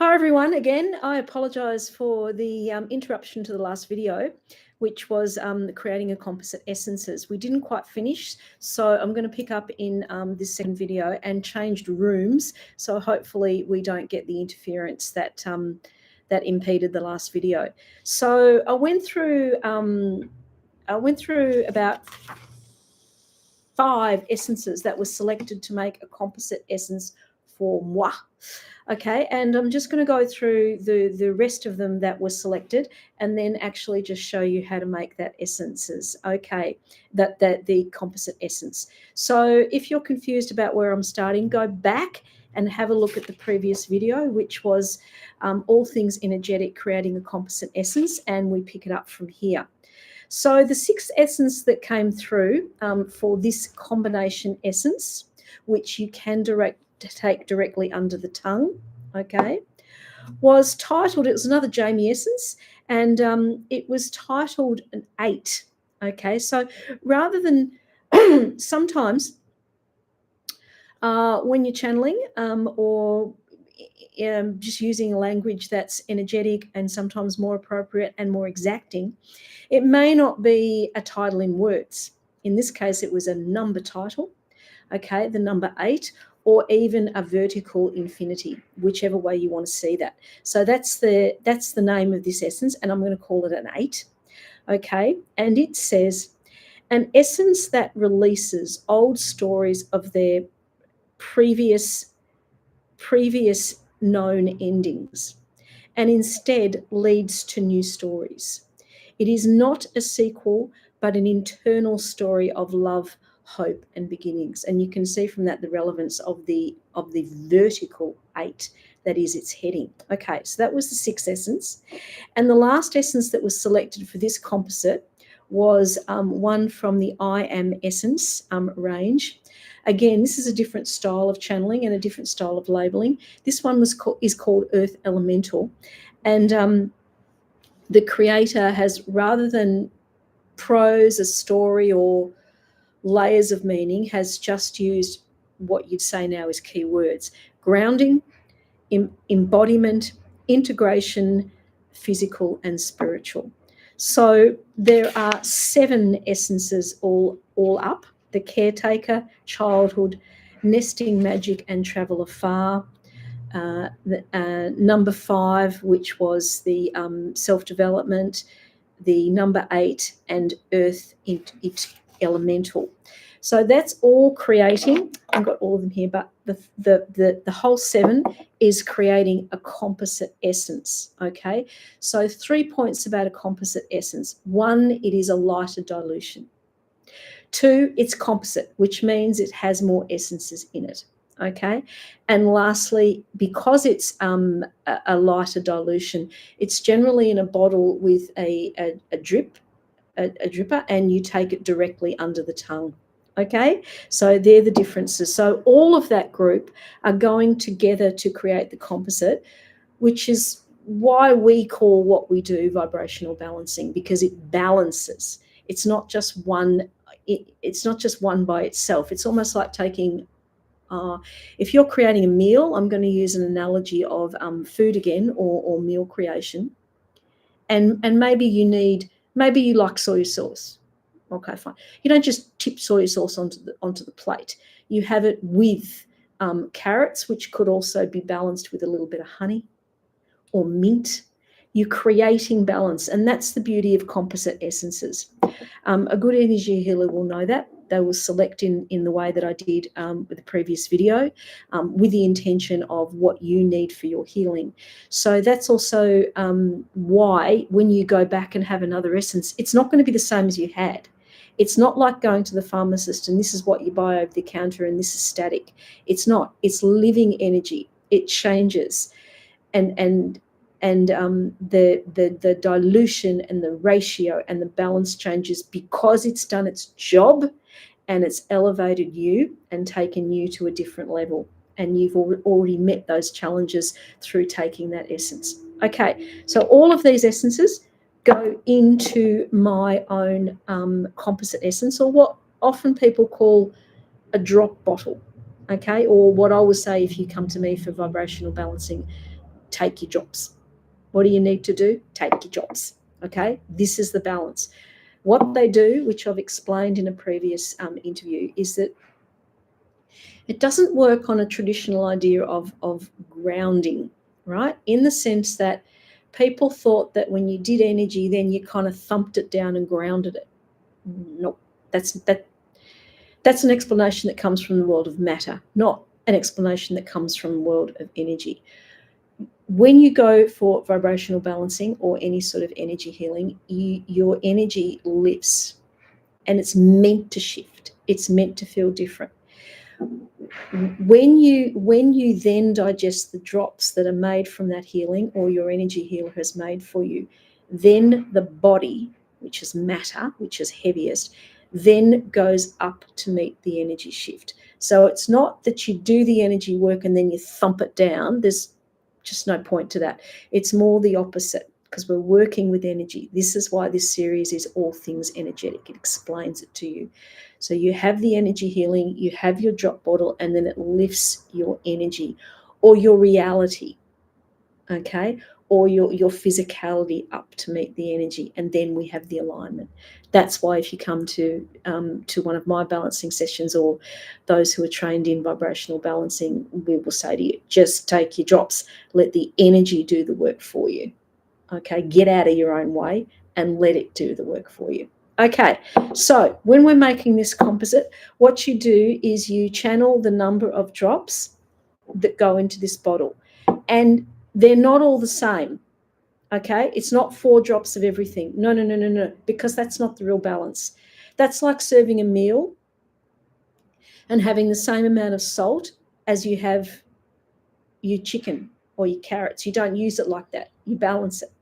Hi everyone, again, I apologise for the interruption to the last video, which was creating a composite essences. We didn't quite finish, so I'm going to pick up in this second video and changed rooms, so hopefully we don't get the interference that that impeded the last video. So I went through about 5 essences that were selected to make a composite essence for moi. Okay, and I'm just going to go through the rest of them that were selected and then actually just show you how to make that essences, okay, that the composite essence. So if you're confused about where I'm starting, go back and have a look at the previous video, which was all things energetic, creating a composite essence, and we pick it up from here. So the 6 essence that came through for this combination essence, which you can take directly under the tongue, okay, was titled, it was another Jamie essence, and it was titled an 8, okay. So rather than sometimes when you're channeling or just using a language that's energetic and sometimes more appropriate and more exacting, it may not be a title in words. In this case, it was a number title, okay, the number 8, or even a vertical infinity, whichever way you want to see that. So that's the name of this essence, and I'm going to call it an 8, okay. And it says, an essence that releases old stories of their previous known endings and instead leads to new stories. It is not a sequel, but an internal story of love, hope, and beginnings. And you can see from that the relevance of the vertical 8 that is its heading. Okay, so that was the 6th essence. And the last essence that was selected for this composite was one from the I Am Essence range. Again, this is a different style of channeling and a different style of labeling. This one is called Earth Elemental. And the creator has, rather than prose, a story, or layers of meaning, has just used what you'd say now is keywords: grounding, embodiment, integration, physical and spiritual. So there are 7 essences all up: the caretaker, childhood, nesting magic and travel afar, number 5, which was the self-development, the number 8, and earth elemental. So that's all creating, I've got all of them here, but the whole 7 is creating a composite essence, okay? So 3 points about a composite essence. 1, it is a lighter dilution. 2, it's composite, which means it has more essences in it, okay? And lastly, because it's a lighter dilution, it's generally in a bottle with a dripper, and you take it directly under the tongue. Okay, so they're the differences. So all of that group are going together to create the composite, which is why we call what we do vibrational balancing, because it balances. It's not just one. It's not just one by itself. It's almost like taking. If you're creating a meal, I'm going to use an analogy of food again, or meal creation, and maybe you like soy sauce. Okay, fine. You don't just tip soy sauce onto the plate. You have it with carrots, which could also be balanced with a little bit of honey or mint. You're creating balance, and that's the beauty of composite essences. A good energy healer will know that. They will select in the way that I did with the previous video, with the intention of what you need for your healing. So that's also why when you go back and have another essence, it's not going to be the same as you had. It's not like going to the pharmacist and this is what you buy over the counter and this is static. It's not. It's living energy. It changes, and the dilution and the ratio and the balance changes because it's done its job and it's elevated you and taken you to a different level, and you've already met those challenges through taking that essence. Okay, so all of these essences go into my own composite essence, or what often people call a drop bottle, okay, or what I would say if you come to me for vibrational balancing, take your drops. What do you need to do? Take your drops. Okay, this is the balance. What they do, which I've explained in a previous interview, is that it doesn't work on a traditional idea of grounding, right? In the sense that people thought that when you did energy, then you kind of thumped it down and grounded it. No, that's an explanation that comes from the world of matter, not an explanation that comes from the world of energy. When you go for vibrational balancing or any sort of energy healing, your energy lifts, and it's meant to shift. It's meant to feel different. When you then digest the drops that are made from that healing, or your energy healer has made for you, then the body, which is matter, which is heaviest, then goes up to meet the energy shift. So it's not that you do the energy work and then you thump it down. There's just no point to that. It's more the opposite, because we're working with energy. This is why this series is all things energetic. It explains it to you. So you have the energy healing, you have your drop bottle, and then it lifts your energy or your reality, okay, or your physicality up to meet the energy, and then we have the alignment. That's why if you come to one of my balancing sessions, or those who are trained in vibrational balancing, we will say to you, just take your drops, let the energy do the work for you. Okay, get out of your own way and let it do the work for you. Okay, so when we're making this composite, what you do is you channel the number of drops that go into this bottle, and they're not all the same. Okay, it's not 4 drops of everything. No, because that's not the real balance. That's like serving a meal and having the same amount of salt as you have your chicken or your carrots. You don't use it like that. You balance it.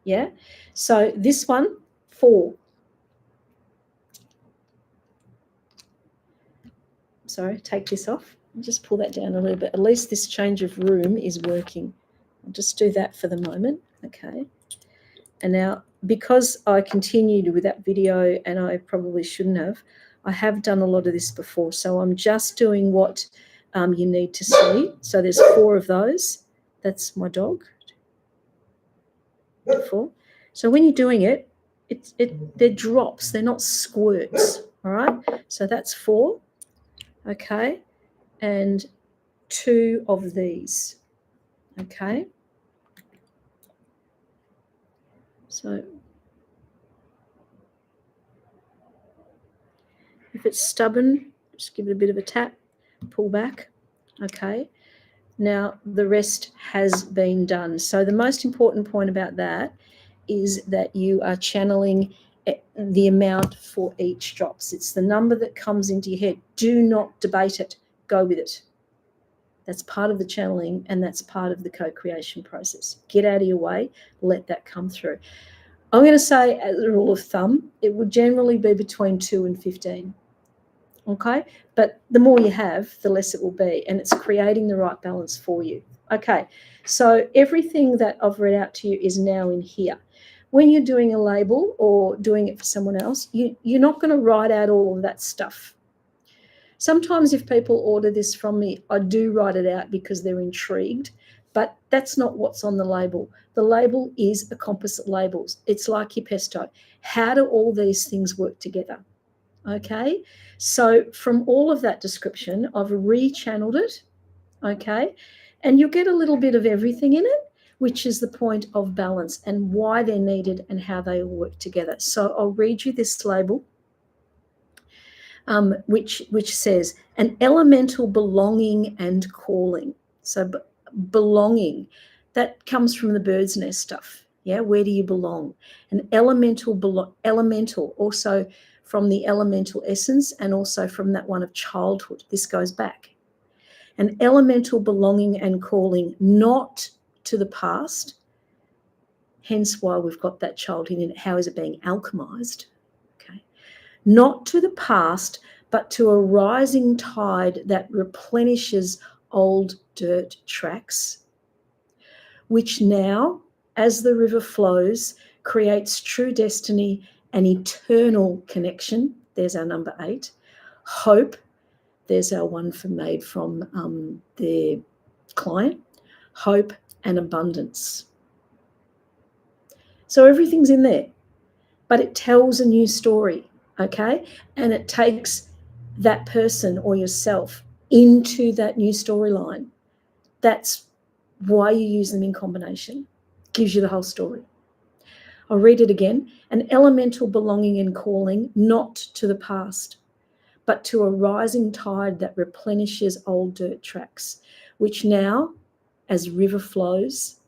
Yeah, so this one, 4. Sorry, take this off. Just pull that down a little bit. At least this change of room is working. I'll just do that for the moment. Okay. And now, because I continued with that video, and I probably shouldn't have, I have done a lot of this before. So I'm just doing what you need to see. So there's 4 of those. That's my dog. 4. So when you're doing it, they're drops. They're not squirts. All right. So that's 4. Okay. And 2 of these. Okay. So if it's stubborn, just give it a bit of a tap, pull back. Okay. Now the rest has been done. So the most important point about that is that you are channeling the amount for each drops. It's the number that comes into your head. Do not debate it. Go with it. That's part of the channeling, and that's part of the co-creation process. Get out of your way. Let that come through. I'm going to say, as a rule of thumb, it would generally be between 2 and 15. Okay? But the more you have, the less it will be. And it's creating the right balance for you. Okay. So everything that I've read out to you is now in here. When you're doing a label or doing it for someone else, you're not going to write out all of that stuff. Sometimes if people order this from me, I do write it out because they're intrigued, but that's not what's on the label. The label is a composite label. It's like your pesto. How do all these things work together? Okay, so from all of that description, I've rechanneled it, okay, and you'll get a little bit of everything in it, which is the point of balance and why they're needed and how they all work together. So I'll read you this label. Which says an elemental belonging and calling. So belonging, that comes from the bird's nest stuff. Yeah, where do you belong? An elemental, also from the elemental essence, and also from that one of childhood. This goes back. An elemental belonging and calling, not to the past, hence why we've got that child in it. How is it being alchemized? Not to the past, but to a rising tide that replenishes old dirt tracks, which now, as the river flows, creates true destiny and eternal connection. There's our number 8. Hope. There's our one made from their client. Hope and abundance. So everything's in there, but it tells a new story, okay? And it takes that person or yourself into that new storyline. That's why you use them in combination. Gives you the whole story. I'll read it again. An elemental belonging and calling, not to the past, but to a rising tide that replenishes old dirt tracks, which now, as river flows,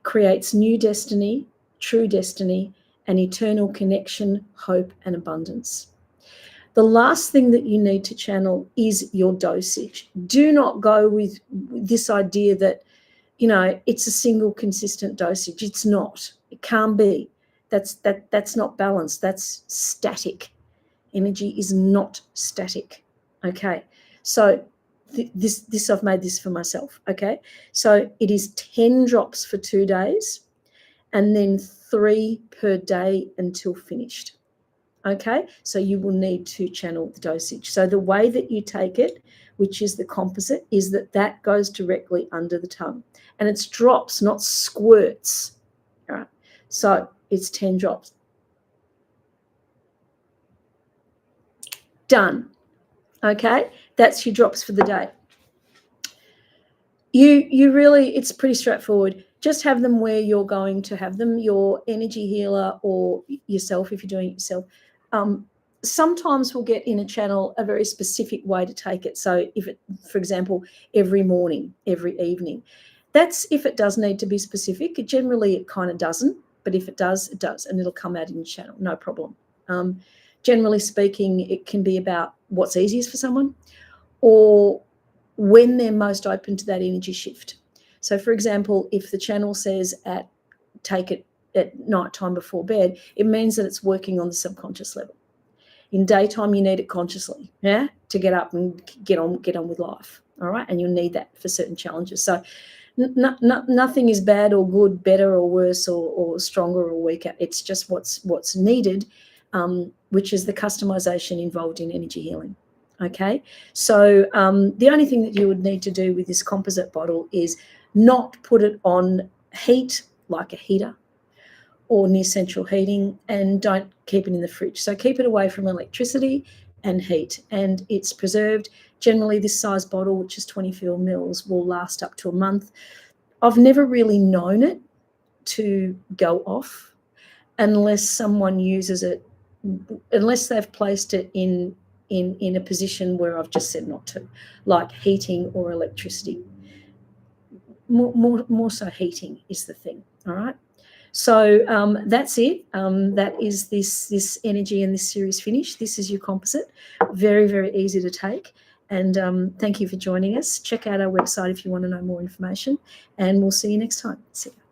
creates new destiny, true destiny, and eternal connection, hope, and abundance. The last thing that you need to channel is your dosage. Do not go with this idea that, it's a single consistent dosage. It's not. It can't be. That's not balanced. That's static. Energy is not static. Okay. So this I've made this for myself. Okay. So it is 10 drops for 2 days and then 3 per day until finished. Okay, so you will need to channel the dosage. So the way that you take it, which is the composite, is that goes directly under the tongue. And it's drops, not squirts. All right, so it's 10 drops. Done. Okay, that's your drops for the day. You really, it's pretty straightforward. Just have them where you're going to have them, your energy healer or yourself, if you're doing it yourself. Sometimes we'll get in a channel a very specific way to take it. So if it, for example, every morning, every evening, that's if it does need to be specific. Generally, it kind of doesn't, but if it does, it does, and it'll come out in your channel, no problem. Generally speaking, it can be about what's easiest for someone or when they're most open to that energy shift. So, for example, if the channel says take it at night time before bed, it means that it's working on the subconscious level. In daytime, you need it consciously, to get up and get on with life, all right? And you'll need that for certain challenges. So nothing is bad or good, better or worse or stronger or weaker. It's just what's needed, which is the customization involved in energy healing. Okay, so the only thing that you would need to do with this composite bottle is not put it on heat like a heater or near central heating, and don't keep it in the fridge. So keep it away from electricity and heat, and it's preserved. Generally, this size bottle, which is 24 mils, will last up to a month. I've never really known it to go off unless someone uses it, unless they've placed it in a position where I've just said not to, like heating or electricity. More so heating is the thing, all right? So that's it. That is this energy and this series finished. This is your composite. Very, very easy to take. And thank you for joining us. Check out our website if you want to know more information. And we'll see you next time. See you.